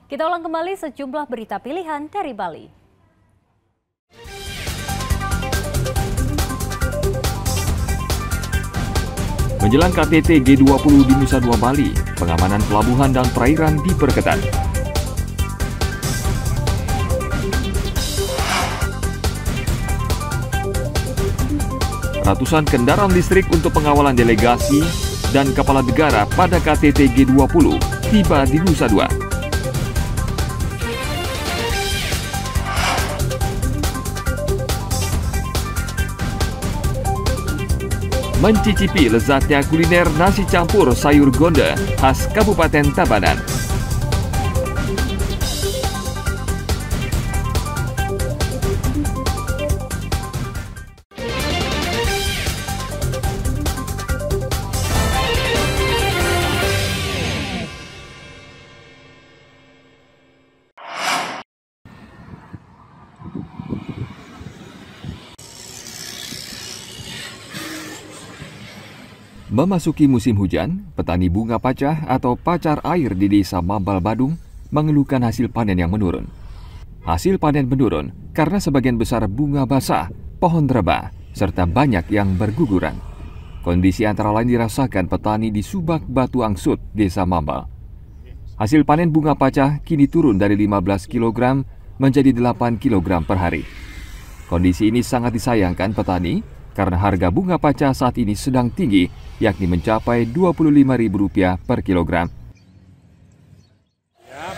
Kita ulang kembali sejumlah berita pilihan dari Bali. Menjelang KTT G20 di Nusa Dua Bali, pengamanan pelabuhan dan perairan diperketat. Ratusan kendaraan listrik untuk pengawalan delegasi dan kepala negara pada KTT G20 tiba di Nusa Dua. Mencicipi lezatnya kuliner nasi campur sayur gonda khas Kabupaten Tabanan. Memasuki musim hujan, petani bunga pacah atau pacar air di Desa Mambal Badung mengeluhkan hasil panen yang menurun. Hasil panen menurun karena sebagian besar bunga basah, pohon rebah, serta banyak yang berguguran. Kondisi antara lain dirasakan petani di Subak Batu Angsut, Desa Mambal. Hasil panen bunga pacah kini turun dari 15 kg menjadi 8 kg per hari. Kondisi ini sangat disayangkan petani karena harga bunga pacah saat ini sedang tinggi, yakni mencapai Rp25.000 per kilogram. Ya,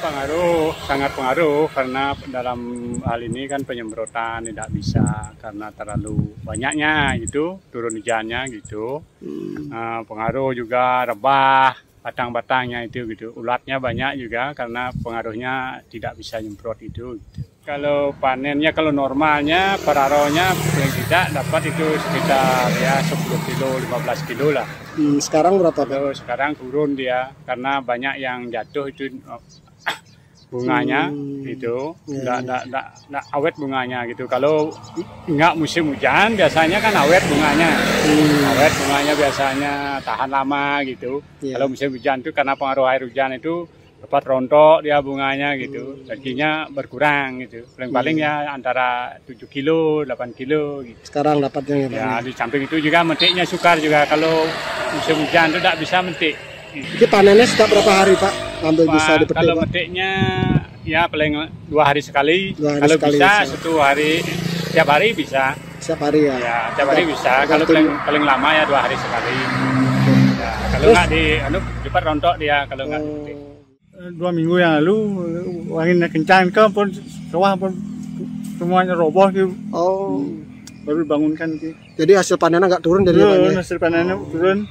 sangat pengaruh karena dalam hal ini kan penyemprotan tidak bisa karena terlalu banyaknya itu turun hujannya gitu. Pengaruh juga rebah batang-batangnya itu gitu. Ulatnya banyak juga karena pengaruhnya tidak bisa nyemprot itu. Gitu. Kalau panennya, kalau normalnya per aronya paling tidak dapat itu sekitar ya 10 kilo, 15 kilo lah. Sekarang berapa? Kalau sekarang turun dia karena banyak yang jatuh itu bunganya itu nggak awet bunganya gitu. Kalau nggak musim hujan biasanya kan awet bunganya. Awet bunganya biasanya tahan lama gitu. Kalau musim hujan itu karena pengaruh air hujan itu dapat rontok dia bunganya gitu, rezekinya berkurang gitu. Paling-paling ya antara 7 kilo, 8 kilo gitu. Sekarang dapatnya ya di samping itu juga metiknya sukar juga kalau musim hujan itu tidak bisa metik. Ini panennya setiap berapa hari Pak? Ambil bisa dipetik? Kalau metiknya ya paling 2 hari sekali. Kalau sekali bisa 1 hari, tiap hari bisa. Setiap hari ya? Ya tiap hari bisa. Kalau paling lama ya 2 hari sekali. Ya, kalau nggak cepat rontok dia kalau nggak dipetik. 2 minggu yang lalu anginnya kencang pun sawah pun semuanya roboh gitu. Oh, baru dibangunkan gitu. Jadi hasil panennya nggak turun dari hasil panennya turun.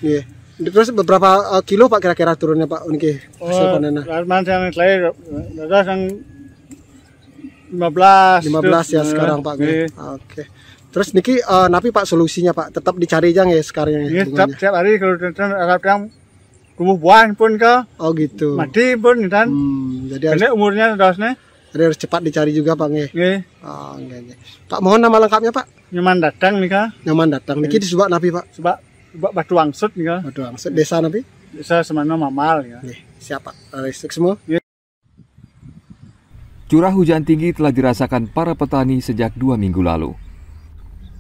Iya. Terus beberapa kilo Pak kira-kira turunnya Pak Unki hasil panennya? Yang terakhir ada yang 15 ya sekarang Pak. Oke. Terus niki napi Pak solusinya Pak tetap dicari aja ya sekarang ya. Setiap hari kalau kadang tumbuh buah pun ke. Oh gitu. Mati pun kan. Jadi umurnya terusnya. Jadi harus cepat dicari juga Pak nggih. Oh nggih. Pak mohon nama lengkapnya Pak. Nyaman datang nih Kak. Nyaman datang. Niki di Subak napi Pak. Subak Batu Angsut nih Kak. Batu Angsut desa napi? Desa Semana Mamal ya. Nggih, siap Pak. Listrik semua. Curah hujan tinggi telah dirasakan para petani sejak 2 minggu lalu.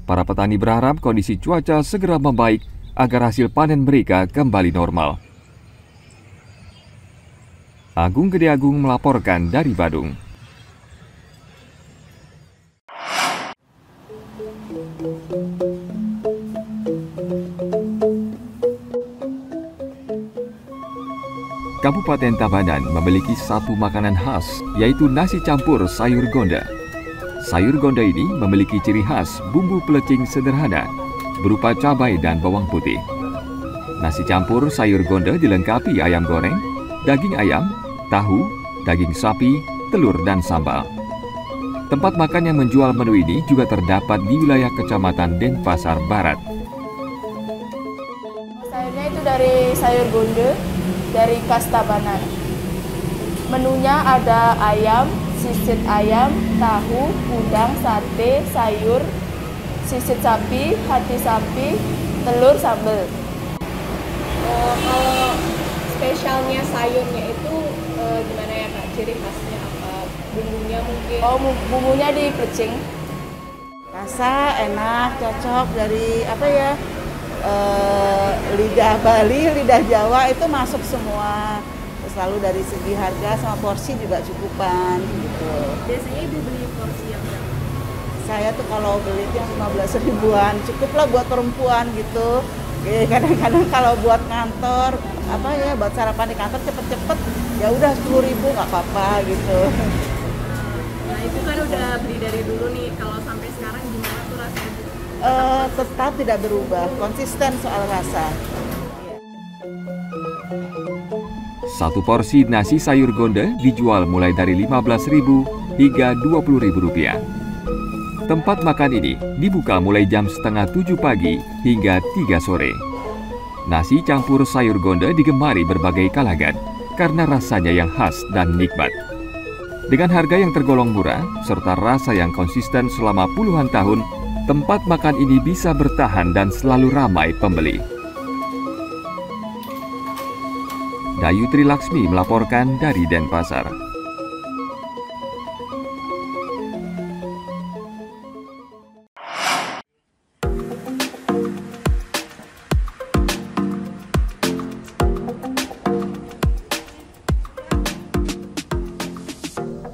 Para petani berharap kondisi cuaca segera membaik agar hasil panen mereka kembali normal. Agung Gede Agung melaporkan dari Badung. Kabupaten Tabanan memiliki satu makanan khas, yaitu nasi campur sayur gonda. Sayur gonda ini memiliki ciri khas bumbu pelecing sederhana, berupa cabai dan bawang putih. Nasi campur sayur gonda dilengkapi ayam goreng, daging ayam, tahu, daging sapi, telur, dan sambal. Tempat makan yang menjual menu ini juga terdapat di wilayah Kecamatan Denpasar Barat. Sayurnya itu dari sayur gonda, dari khas Tabanan. Menunya ada ayam, sisit ayam, tahu, udang, sate, sayur, sisit sapi, hati sapi, telur, sambal. Kalau spesialnya sayurnya itu gimana ya ciri khasnya apa? Bumbunya mungkin? Oh, bumbunya di plecing. Rasa enak, cocok dari apa ya? Lidah Bali, lidah Jawa itu masuk semua. Terus lalu dari segi harga sama porsi juga cukupan gitu. Biasanya ibu beli porsi yang berapa? Saya tuh kalau beli itu yang 15 ribuan, cukuplah buat perempuan gitu. Kadang-kadang kalau buat kantor, apa ya, buat sarapan di kantor cepet-cepet, ya udah 10 ribu nggak apa-apa gitu. Nah itu kan udah beli dari dulu nih, kalau sampai sekarang gimana tuh rasanya? Tetap tidak berubah, konsisten soal rasa. Satu porsi nasi sayur gonde dijual mulai dari Rp15.000 hingga Rp20.000. Tempat makan ini dibuka mulai jam 6:30 pagi hingga 3 sore. Nasi campur sayur gonde digemari berbagai kalangan karena rasanya yang khas dan nikmat. Dengan harga yang tergolong murah serta rasa yang konsisten selama puluhan tahun, tempat makan ini bisa bertahan dan selalu ramai pembeli. Dayu Trilaksmi melaporkan dari Denpasar.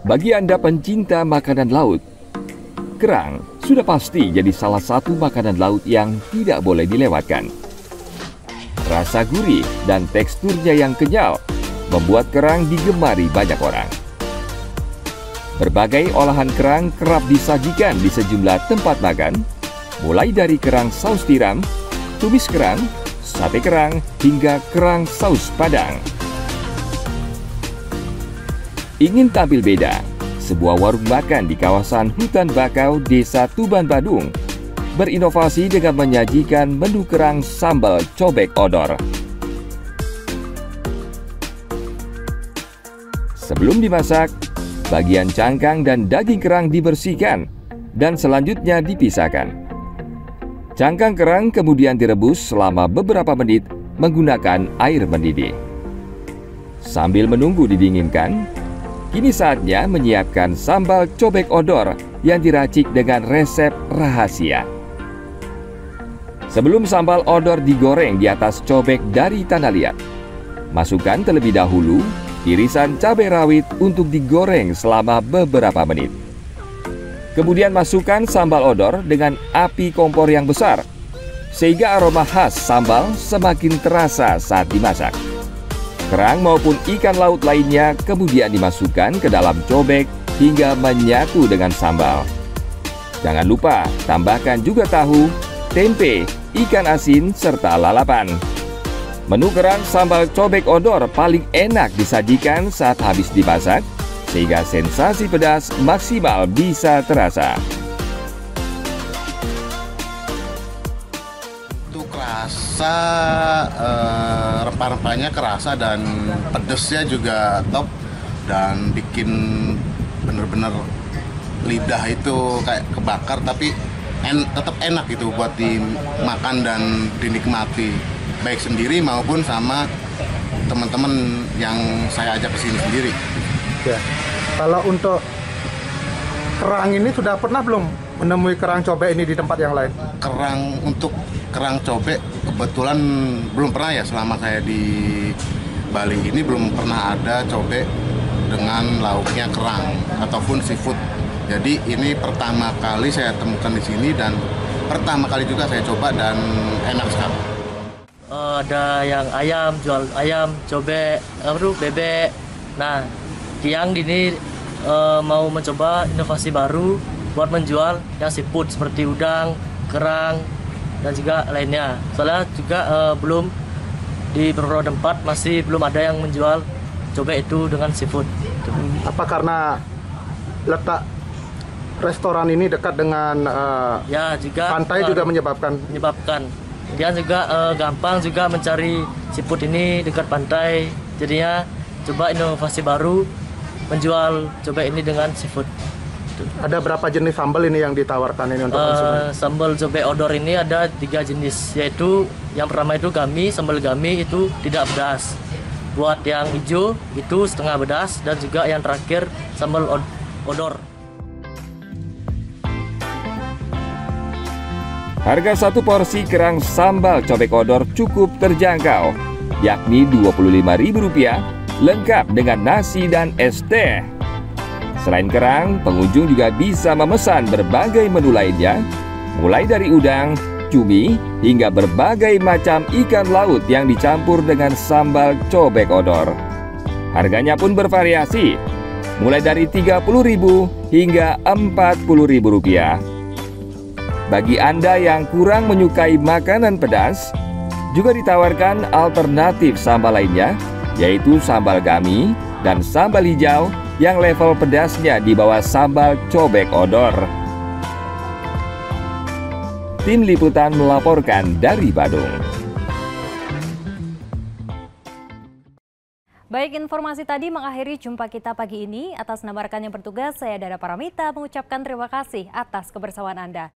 Bagi Anda pencinta makanan laut, kerang sudah pasti jadi salah satu makanan laut yang tidak boleh dilewatkan. Rasa gurih dan teksturnya yang kenyal membuat kerang digemari banyak orang. Berbagai olahan kerang kerap disajikan di sejumlah tempat makan, mulai dari kerang saus tiram, tumis kerang, sate kerang, hingga kerang saus padang. Ingin tampil beda, sebuah warung makan di kawasan Hutan Bakau, Desa Tuban Badung berinovasi dengan menyajikan menu kerang sambal cobek odor. Sebelum dimasak, bagian cangkang dan daging kerang dibersihkan dan selanjutnya dipisahkan. Cangkang kerang kemudian direbus selama beberapa menit menggunakan air mendidih. Sambil menunggu didinginkan, kini saatnya menyiapkan sambal cobek odor yang diracik dengan resep rahasia. Sebelum sambal odor digoreng di atas cobek dari tanah liat, masukkan terlebih dahulu irisan cabai rawit untuk digoreng selama beberapa menit. Kemudian masukkan sambal odor dengan api kompor yang besar, sehingga aroma khas sambal semakin terasa saat dimasak. Kerang maupun ikan laut lainnya kemudian dimasukkan ke dalam cobek hingga menyatu dengan sambal. Jangan lupa tambahkan juga tahu, tempe, ikan asin, serta lalapan. Menu kerang sambal cobek odor paling enak disajikan saat habis dimasak, sehingga sensasi pedas maksimal bisa terasa. Untuk rasa rempah-rempahnya kerasa dan pedesnya juga top dan bikin bener-bener lidah itu kayak kebakar tapi tetap enak gitu buat dimakan dan dinikmati, baik sendiri maupun sama teman-teman yang saya ajak ke sini sendiri. Ya. Kalau untuk kerang ini sudah pernah belum menemui kerang cobek ini di tempat yang lain? Untuk kerang cobek kebetulan belum pernah ya, selama saya di Bali ini belum pernah ada cobek dengan lauknya kerang ataupun seafood. Jadi ini pertama kali saya temukan di sini dan pertama kali juga saya coba dan enak sekali. Ada yang ayam, jual ayam, cobek, bebek. Nah, Kiang ini mau mencoba inovasi baru buat menjual yang seafood seperti udang, kerang, dan juga lainnya. Soalnya juga belum di beberapa tempat masih belum ada yang menjual cobek itu dengan seafood. Apa karena letak restoran ini dekat dengan ya juga pantai juga menyebabkan? Dia juga gampang juga mencari seafood ini dekat pantai. Jadinya coba inovasi baru menjual cobek ini dengan seafood. Ada berapa jenis sambal ini yang ditawarkan ini untuk konsumen? Sambal cobek odor ini ada 3 jenis, yaitu yang pertama itu gami, sambal gami itu tidak pedas. Buat yang hijau itu setengah pedas dan juga yang terakhir sambal odor. Harga satu porsi kerang sambal cobek odor cukup terjangkau, yakni Rp25.000, lengkap dengan nasi dan es teh. Selain kerang, pengunjung juga bisa memesan berbagai menu lainnya, mulai dari udang, cumi, hingga berbagai macam ikan laut yang dicampur dengan sambal cobek odor. Harganya pun bervariasi, mulai dari Rp30.000 hingga Rp40.000. Bagi Anda yang kurang menyukai makanan pedas, juga ditawarkan alternatif sambal lainnya, yaitu sambal gami dan sambal hijau yang level pedasnya di bawah sambal cobek odor. Tim Liputan melaporkan dari Badung. Baik, informasi tadi mengakhiri jumpa kita pagi ini. Atas nama rekan yang bertugas, saya Dara Paramita mengucapkan terima kasih atas kebersamaan Anda.